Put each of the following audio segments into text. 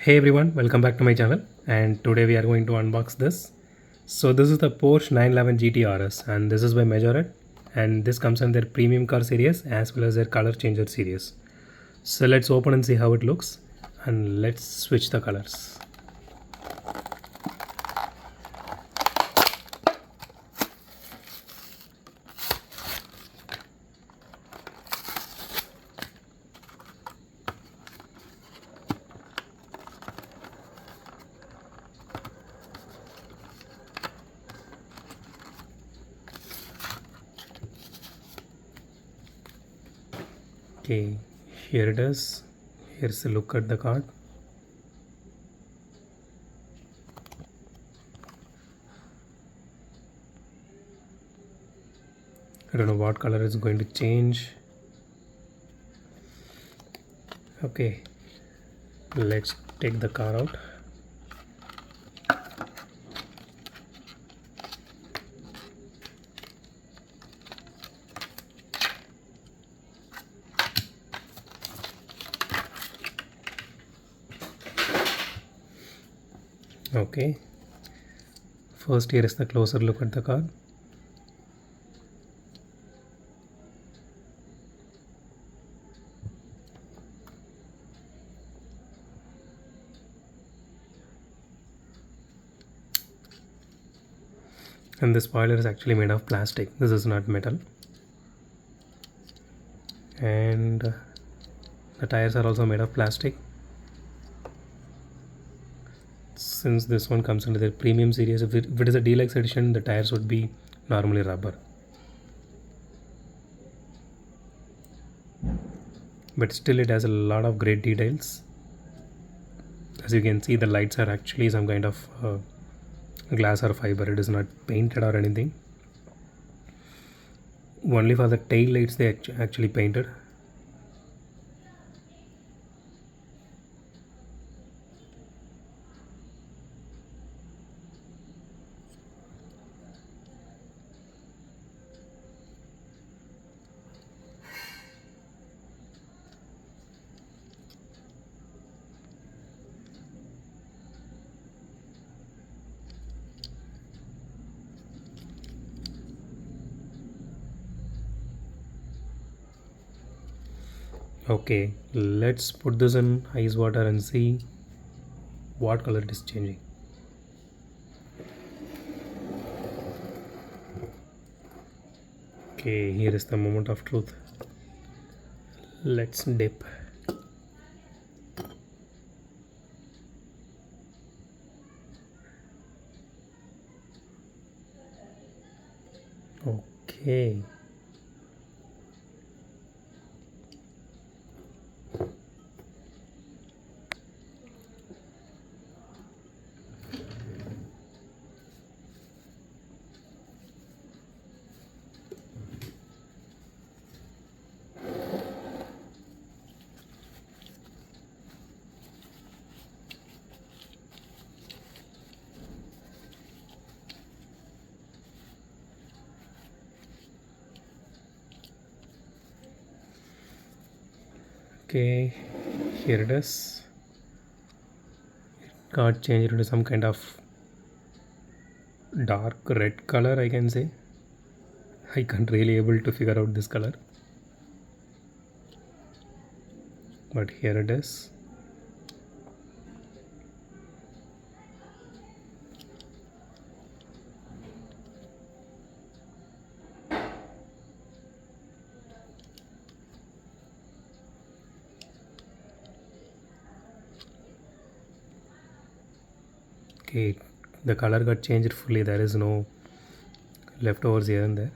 Hey everyone, welcome back to my channel, and today we are going to unbox this. So this is the Porsche 911 GT RS and this is by Majorette, and this comes in their premium car series as well as their color changer series. So let's open and see how it looks, and let's switch the colors. Okay, here it is. Here's a look at the card. I don't know what color is going to change. Okay, let's take the car out. Okay, first here is the closer look at the car. And the spoiler is actually made of plastic. This is not metal. And the tires are also made of plastic. Since this one comes into the premium series, if it is a deluxe edition, the tires would be normally rubber. But still it has a lot of great details. As you can see, the lights are actually some kind of glass or fiber. It is not painted or anything. Only for the tail lights they actually painted. Okay, let's put this in ice water and see what color it is changing. Okay, here is the moment of truth. Let's dip. Okay. Okay, here it is. It got changed into some kind of dark red color, I can say. I can't really able to figure out this color, but here it is. Okay, the color got changed fully. There is no leftovers here and there.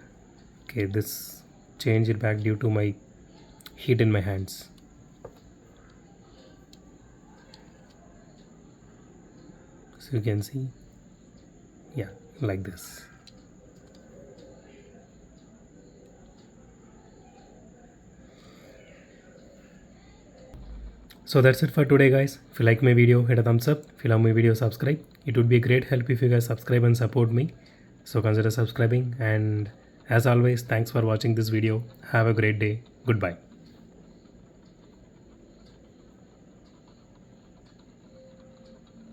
Okay, this changed it back due to my heat in my hands. So you can see, yeah, like this. So that's it for today, guys. If you like my video, hit a thumbs up. If you love my video, subscribe. It would be a great help if you guys subscribe and support me. So consider subscribing, and as always, thanks for watching this video. Have a great day. Goodbye.